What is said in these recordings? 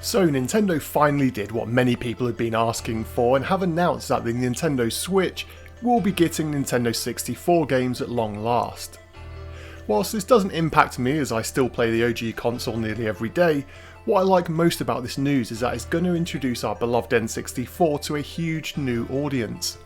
So Nintendo finally did what many people had been asking for and have announced that the Nintendo Switch will be getting Nintendo 64 games at long last. Whilst this doesn't impact me as I still play the OG console nearly every day, what I like most about this news is that it's going to introduce our beloved N64 to a huge new audience.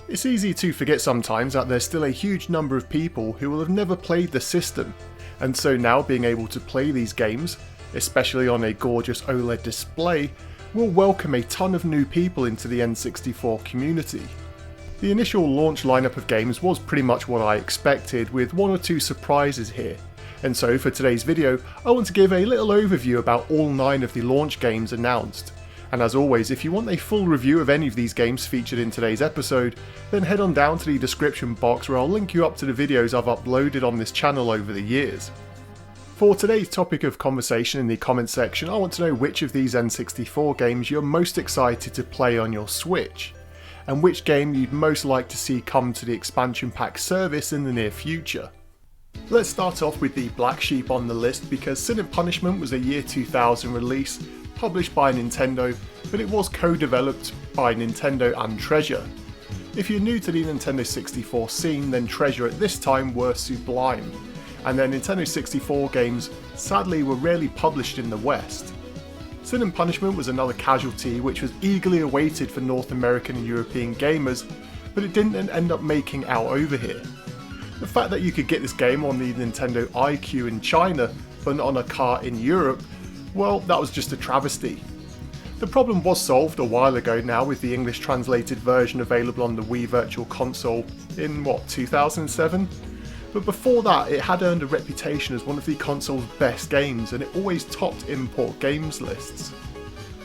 It's easy to forget sometimes that there's still a huge number of people who will have never played the system, and so now being able to play these games, especially on a gorgeous OLED display, will welcome a ton of new people into the N64 community. The initial launch lineup of games was pretty much what I expected, with one or two surprises here, and so for today's video I want to give a little overview about all 9 of the launch games announced. And as always, if you want a full review of any of these games featured in today's episode, then head on down to the description box where I'll link you up to the videos I've uploaded on this channel over the years. For today's topic of conversation in the comments section, I want to know which of these N64 games you're most excited to play on your Switch, and which game you'd most like to see come to the expansion pack service in the near future. Let's start off with the black sheep on the list because Sin and Punishment was a year 2000 release, published by Nintendo, but it was co-developed by Nintendo and Treasure. If you're new to the Nintendo 64 scene, then Treasure at this time were sublime, and their Nintendo 64 games sadly were rarely published in the West. Sin and Punishment was another casualty which was eagerly awaited for North American and European gamers, but it didn't end up making out over here. The fact that you could get this game on the Nintendo iQ in China, but not on a Kart in Europe, well, that was just a travesty. The problem was solved a while ago now with the English translated version available on the Wii Virtual Console in 2007? But before that, it had earned a reputation as one of the console's best games, and it always topped import games lists.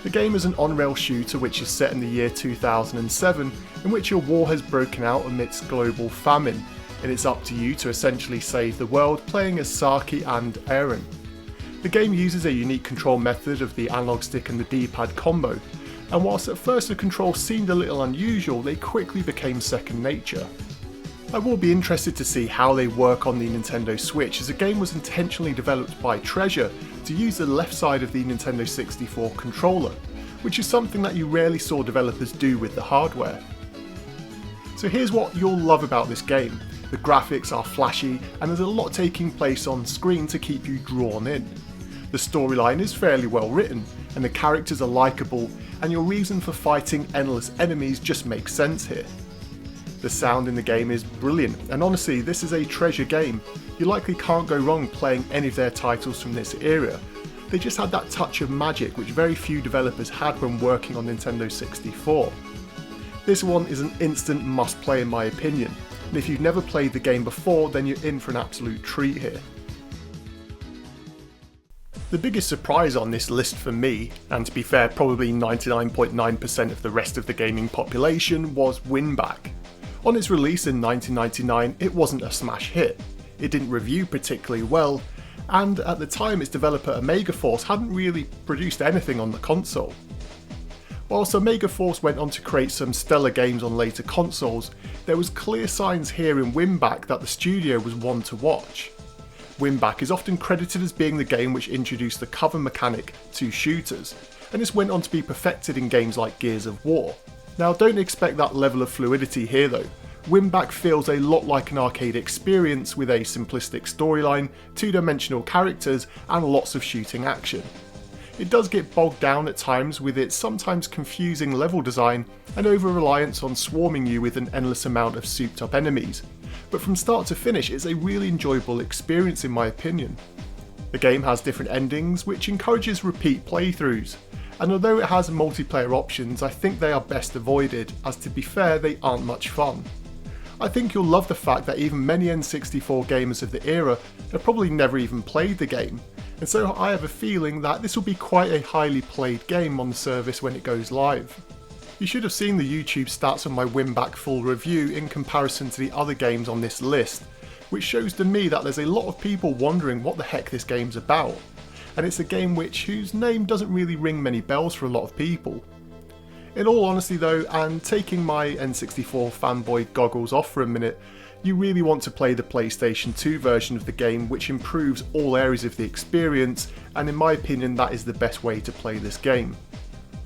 The game is an on-rail shooter which is set in the year 2007, in which a war has broken out amidst global famine, and it's up to you to essentially save the world, playing as Saki and Eren. The game uses a unique control method of the analog stick and the D-pad combo, and whilst at first the controls seemed a little unusual, they quickly became second nature. I will be interested to see how they work on the Nintendo Switch, as the game was intentionally developed by Treasure to use the left side of the Nintendo 64 controller, which is something that you rarely saw developers do with the hardware. So here's what you'll love about this game. The graphics are flashy and there's a lot taking place on screen to keep you drawn in. The storyline is fairly well written and the characters are likeable, and your reason for fighting endless enemies just makes sense here. The sound in the game is brilliant, and honestly this is a Treasure game. You likely can't go wrong playing any of their titles from this era. They just had that touch of magic which very few developers had when working on Nintendo 64. This one is an instant must play in my opinion, and if you've never played the game before then you're in for an absolute treat here. The biggest surprise on this list for me, and to be fair probably 99.9% of the rest of the gaming population, was Winback. On its release in 1999 it wasn't a smash hit, it didn't review particularly well, and at the time its developer Omega Force hadn't really produced anything on the console. Whilst Omega Force went on to create some stellar games on later consoles, there was clear signs here in Winback that the studio was one to watch. Winback is often credited as being the game which introduced the cover mechanic to shooters, and this went on to be perfected in games like Gears of War. Now don't expect that level of fluidity here though. Winback feels a lot like an arcade experience with a simplistic storyline, two-dimensional characters and lots of shooting action. It does get bogged down at times with its sometimes confusing level design and over-reliance on swarming you with an endless amount of souped up enemies, but from start to finish it's a really enjoyable experience in my opinion. The game has different endings which encourages repeat playthroughs, and although it has multiplayer options I think they are best avoided, as to be fair they aren't much fun. I think you'll love the fact that even many N64 gamers of the era have probably never even played the game, and so I have a feeling that this will be quite a highly played game on the service when it goes live. You should have seen the YouTube stats on my Winback full review in comparison to the other games on this list, which shows to me that there's a lot of people wondering what the heck this game's about, and it's a game whose name doesn't really ring many bells for a lot of people. In all honesty though, and taking my N64 fanboy goggles off for a minute, You really want to play the PlayStation 2 version of the game, which improves all areas of the experience, and in my opinion that is the best way to play this game.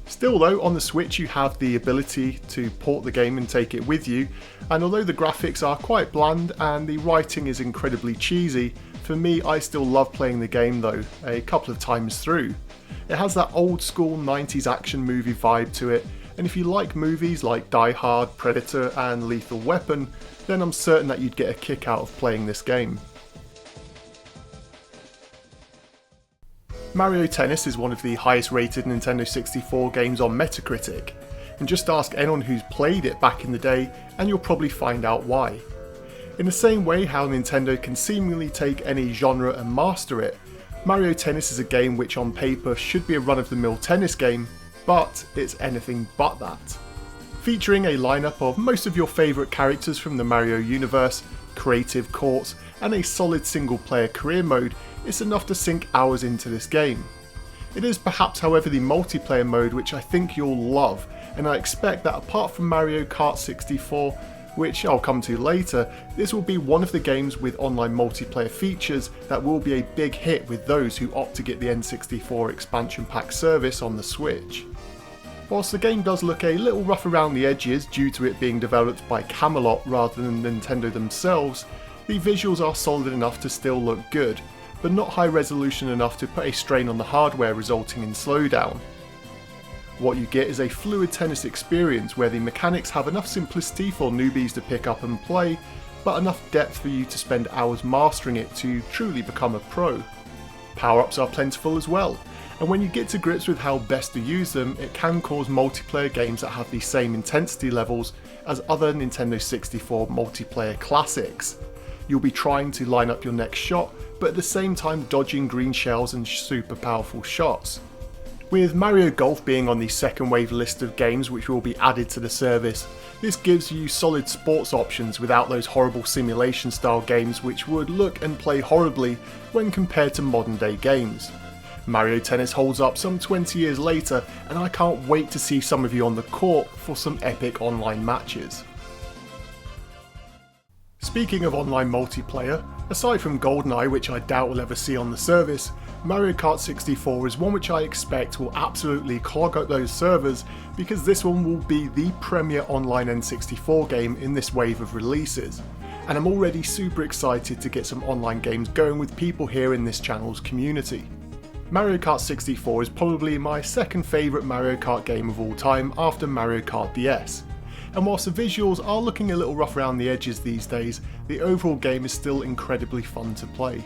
Still though, on the Switch you have the ability to port the game and take it with you, and although the graphics are quite bland and the writing is incredibly cheesy, for me I still love playing the game though, a couple of times through. It has that old school 90s action movie vibe to it, and if you like movies like Die Hard, Predator and Lethal Weapon, then I'm certain that you'd get a kick out of playing this game. Mario Tennis is one of the highest rated Nintendo 64 games on Metacritic, and just ask anyone who's played it back in the day and you'll probably find out why. In the same way how Nintendo can seemingly take any genre and master it, Mario Tennis is a game which on paper should be a run-of-the-mill tennis game, but it's anything but that. Featuring a lineup of most of your favourite characters from the Mario universe, creative courts, and a solid single player career mode, it's enough to sink hours into this game. It is perhaps however the multiplayer mode which I think you'll love, and I expect that apart from Mario Kart 64, which I'll come to later, this will be one of the games with online multiplayer features that will be a big hit with those who opt to get the N64 expansion pack service on the Switch. Whilst the game does look a little rough around the edges due to it being developed by Camelot rather than Nintendo themselves, the visuals are solid enough to still look good, but not high resolution enough to put a strain on the hardware resulting in slowdown. What you get is a fluid tennis experience where the mechanics have enough simplicity for newbies to pick up and play, but enough depth for you to spend hours mastering it to truly become a pro. Power-ups are plentiful as well, and when you get to grips with how best to use them, it can cause multiplayer games that have the same intensity levels as other Nintendo 64 multiplayer classics. You'll be trying to line up your next shot, but at the same time dodging green shells and super powerful shots. With Mario Golf being on the second wave list of games which will be added to the service, this gives you solid sports options without those horrible simulation style games which would look and play horribly when compared to modern day games. Mario Tennis holds up some 20 years later, and I can't wait to see some of you on the court for some epic online matches. Speaking of online multiplayer, aside from GoldenEye, which I doubt we'll ever see on the service, Mario Kart 64 is one which I expect will absolutely clog up those servers, because this one will be the premier online N64 game in this wave of releases, and I'm already super excited to get some online games going with people here in this channel's community. Mario Kart 64 is probably my second favourite Mario Kart game of all time after Mario Kart DS. And whilst the visuals are looking a little rough around the edges these days, the overall game is still incredibly fun to play.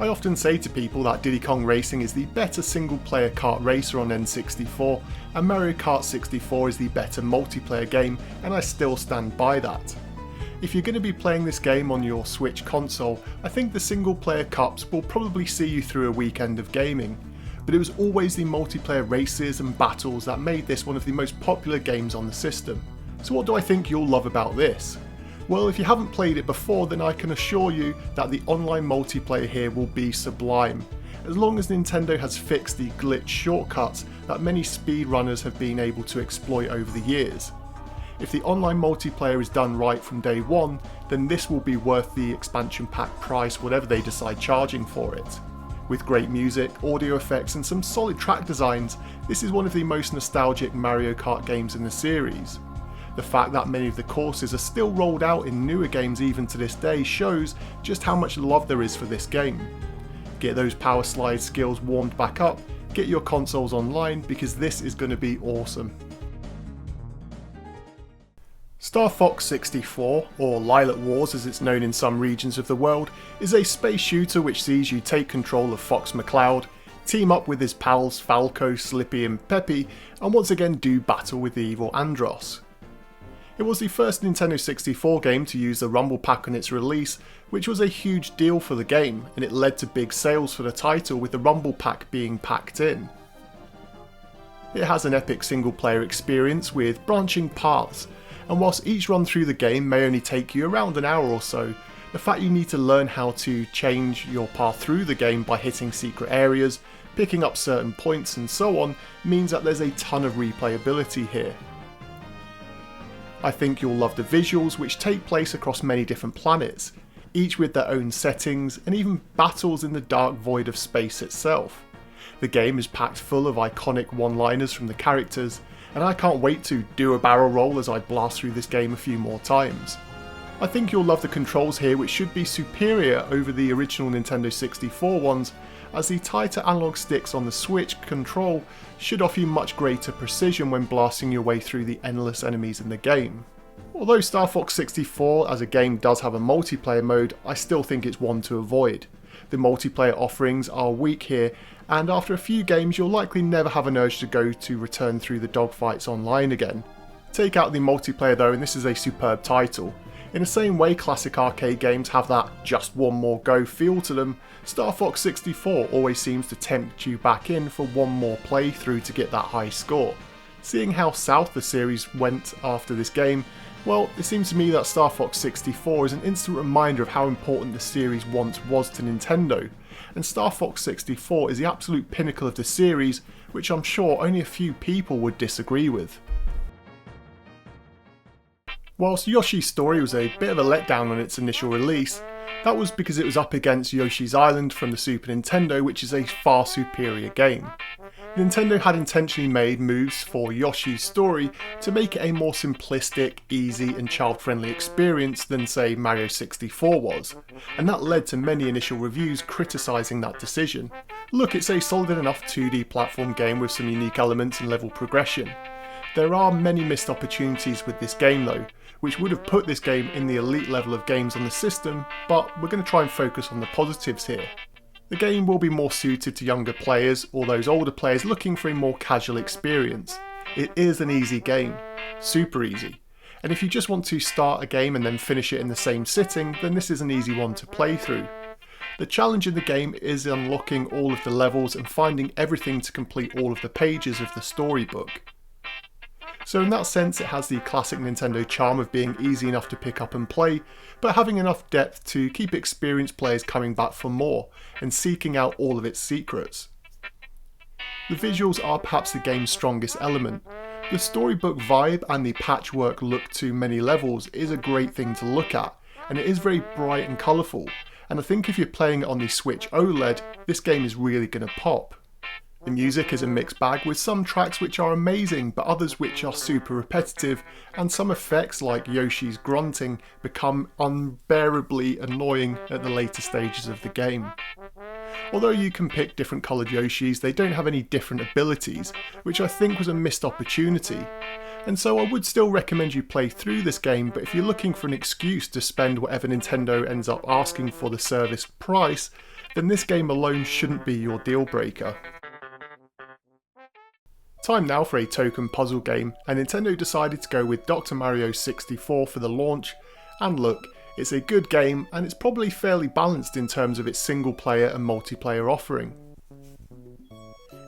I often say to people that Diddy Kong Racing is the better single player kart racer on N64, and Mario Kart 64 is the better multiplayer game, and I still stand by that. If you're going to be playing this game on your Switch console, I think the single player cups will probably see you through a weekend of gaming, but it was always the multiplayer races and battles that made this one of the most popular games on the system. So what do I think you'll love about this? Well, if you haven't played it before, then I can assure you that the online multiplayer here will be sublime, as long as Nintendo has fixed the glitch shortcuts that many speedrunners have been able to exploit over the years. If the online multiplayer is done right from day one, then this will be worth the expansion pack price, whatever they decide charging for it. With great music, audio effects and some solid track designs, this is one of the most nostalgic Mario Kart games in the series. The fact that many of the courses are still rolled out in newer games even to this day shows just how much love there is for this game. Get those power slide skills warmed back up, get your consoles online, because this is going to be awesome. Starfox 64, or Lilac Wars as it's known in some regions of the world, is a space shooter which sees you take control of Fox McCloud, team up with his pals Falco, Slippy and Peppy, and once again do battle with the evil Andross. It was the first Nintendo 64 game to use the Rumble Pack on its release, which was a huge deal for the game, and it led to big sales for the title with the Rumble Pack being packed in. It has an epic single player experience with branching paths, and whilst each run through the game may only take you around an hour or so, the fact you need to learn how to change your path through the game by hitting secret areas, picking up certain points and so on means that there's a ton of replayability here. I think you'll love the visuals, which take place across many different planets, each with their own settings and even battles in the dark void of space itself. The game is packed full of iconic one-liners from the characters, and I can't wait to do a barrel roll as I blast through this game a few more times. I think you'll love the controls here, which should be superior over the original Nintendo 64 ones, as the tighter analog sticks on the Switch control should offer you much greater precision when blasting your way through the endless enemies in the game. Although Starfox 64 as a game does have a multiplayer mode, I still think it's one to avoid. The multiplayer offerings are weak here, and after a few games you'll likely never have an urge to return through the dogfights online again. Take out the multiplayer though and this is a superb title. In the same way classic arcade games have that just one more go feel to them, Starfox 64 always seems to tempt you back in for one more playthrough to get that high score. Seeing how south the series went after this game, well, it seems to me that Starfox 64 is an instant reminder of how important the series once was to Nintendo, and Starfox 64 is the absolute pinnacle of the series, which I'm sure only a few people would disagree with. Whilst Yoshi's Story was a bit of a letdown on its initial release, that was because it was up against Yoshi's Island from the Super Nintendo, which is a far superior game. Nintendo had intentionally made moves for Yoshi's Story to make it a more simplistic, easy and child-friendly experience than say Mario 64 was, and that led to many initial reviews criticising that decision. Look, it's a solid enough 2D platform game with some unique elements and level progression. There are many missed opportunities with this game though, which would have put this game in the elite level of games on the system, but we're going to try and focus on the positives here. The game will be more suited to younger players or those older players looking for a more casual experience. It is an easy game, super easy, and if you just want to start a game and then finish it in the same sitting, then this is an easy one to play through. The challenge in the game is unlocking all of the levels and finding everything to complete all of the pages of the storybook. So in that sense it has the classic Nintendo charm of being easy enough to pick up and play, but having enough depth to keep experienced players coming back for more and seeking out all of its secrets. The visuals are perhaps the game's strongest element. The storybook vibe and the patchwork look to many levels is a great thing to look at, and it is very bright and colourful, and I think if you're playing it on the Switch OLED, this game is really going to pop. The music is a mixed bag with some tracks which are amazing but others which are super repetitive, and some effects like Yoshi's grunting become unbearably annoying at the later stages of the game. Although you can pick different coloured Yoshis, they don't have any different abilities, which I think was a missed opportunity. And so I would still recommend you play through this game, but if you're looking for an excuse to spend whatever Nintendo ends up asking for the service price, then this game alone shouldn't be your deal breaker. Time now for a token puzzle game, and Nintendo decided to go with Dr. Mario 64 for the launch, and look, it's a good game and it's probably fairly balanced in terms of its single player and multiplayer offering.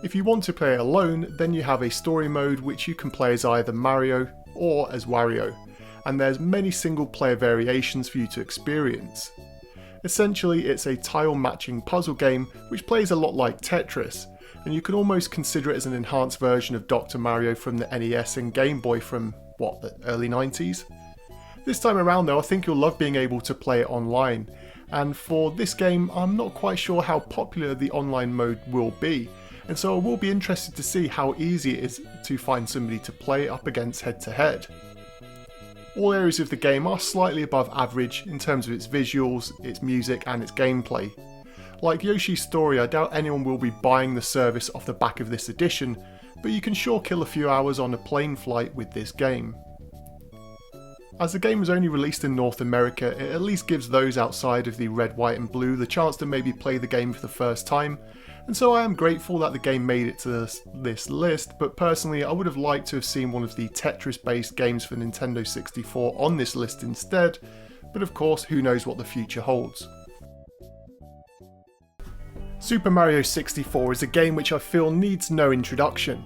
If you want to play it alone, then you have a story mode which you can play as either Mario or as Wario, and there's many single player variations for you to experience. Essentially it's a tile matching puzzle game which plays a lot like Tetris, and you can almost consider it as an enhanced version of Dr. Mario from the NES and Game Boy from, the early 90s? This time around though, I think you'll love being able to play it online, and for this game I'm not quite sure how popular the online mode will be, and so I will be interested to see how easy it is to find somebody to play up against head to head. All areas of the game are slightly above average in terms of its visuals, its music and its gameplay. Like Yoshi's Story, I doubt anyone will be buying the service off the back of this edition, but you can sure kill a few hours on a plane flight with this game. As the game was only released in North America, it at least gives those outside of the red, white and blue the chance to maybe play the game for the first time, and so I am grateful that the game made it to this list, but personally I would have liked to have seen one of the Tetris based games for Nintendo 64 on this list instead, but of course who knows what the future holds. Super Mario 64 is a game which I feel needs no introduction.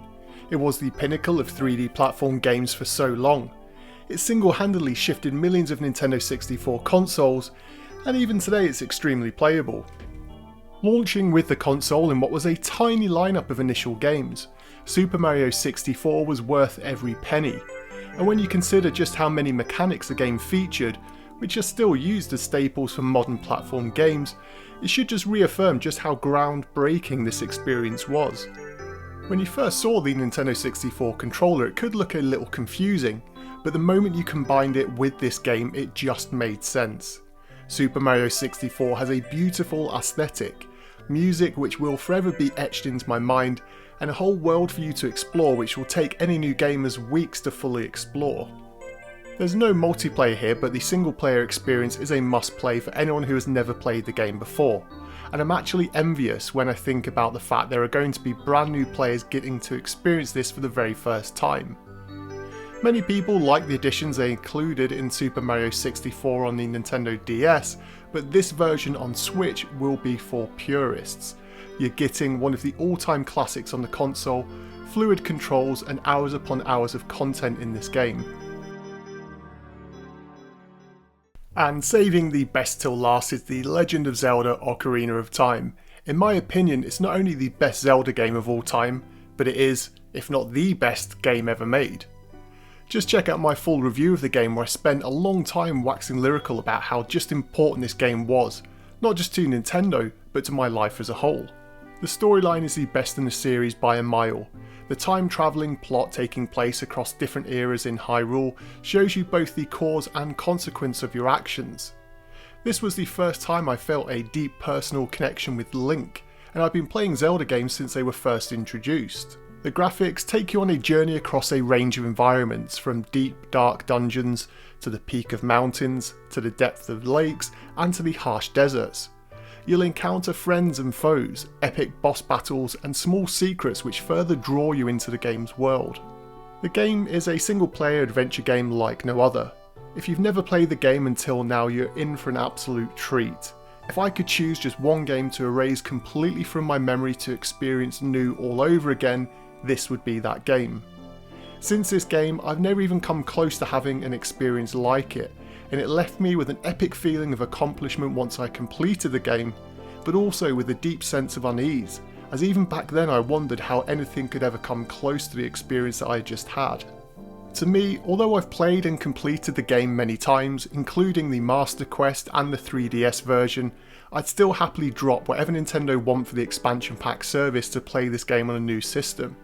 It was the pinnacle of 3D platform games for so long. It single-handedly shifted millions of Nintendo 64 consoles, and even today it's extremely playable. Launching with the console in what was a tiny lineup of initial games, Super Mario 64 was worth every penny. And when you consider just how many mechanics the game featured, which are still used as staples for modern platform games, it should just reaffirm just how groundbreaking this experience was. When you first saw the Nintendo 64 controller, it could look a little confusing, but the moment you combined it with this game, it just made sense. Super Mario 64 has a beautiful aesthetic, music which will forever be etched into my mind, and a whole world for you to explore which will take any new gamers weeks to fully explore. There's no multiplayer here, but the single player experience is a must play for anyone who has never played the game before, and I'm actually envious when I think about the fact there are going to be brand new players getting to experience this for the very first time. Many people like the additions they included in Super Mario 64 on the Nintendo DS, but this version on Switch will be for purists. You're getting one of the all-time classics on the console, fluid controls and hours upon hours of content in this game. And saving the best till last is The Legend of Zelda: Ocarina of Time. In my opinion, it's not only the best Zelda game of all time, but it is, if not the best game ever made. Just check out my full review of the game where I spent a long time waxing lyrical about how just important this game was, not just to Nintendo, but to my life as a whole. The storyline is the best in the series by a mile. The time-travelling plot taking place across different eras in Hyrule shows you both the cause and consequence of your actions. This was the first time I felt a deep personal connection with Link, and I've been playing Zelda games since they were first introduced. The graphics take you on a journey across a range of environments, from deep, dark dungeons, to the peak of mountains, to the depth of lakes, and to the harsh deserts. You'll encounter friends and foes, epic boss battles, and small secrets which further draw you into the game's world. The game is a single-player adventure game like no other. If you've never played the game until now, you're in for an absolute treat. If I could choose just one game to erase completely from my memory to experience new all over again, this would be that game. Since this game, I've never even come close to having an experience like it, and it left me with an epic feeling of accomplishment once I completed the game, but also with a deep sense of unease, as even back then I wondered how anything could ever come close to the experience that I just had. To me, although I've played and completed the game many times, including the Master Quest and the 3DS version, I'd still happily drop whatever Nintendo want for the expansion pack service to play this game on a new system.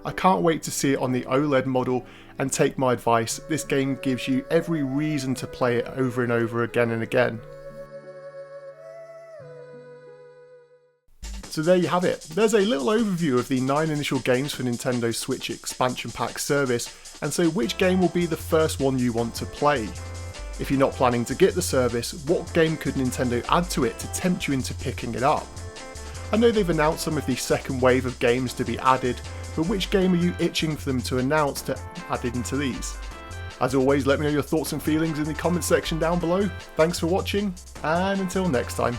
I can't wait to see it on the OLED model, and take my advice, this game gives you every reason to play it over and over again and again. So there you have it. There's a little overview of the 9 initial games for Nintendo Switch expansion pack service, and so which game will be the first one you want to play. If you're not planning to get the service, what game could Nintendo add to it to tempt you into picking it up? I know they've announced some of the second wave of games to be added, but which game are you itching for them to announce to add into these? As always, let me know your thoughts and feelings in the comment section down below. Thanks for watching, and until next time.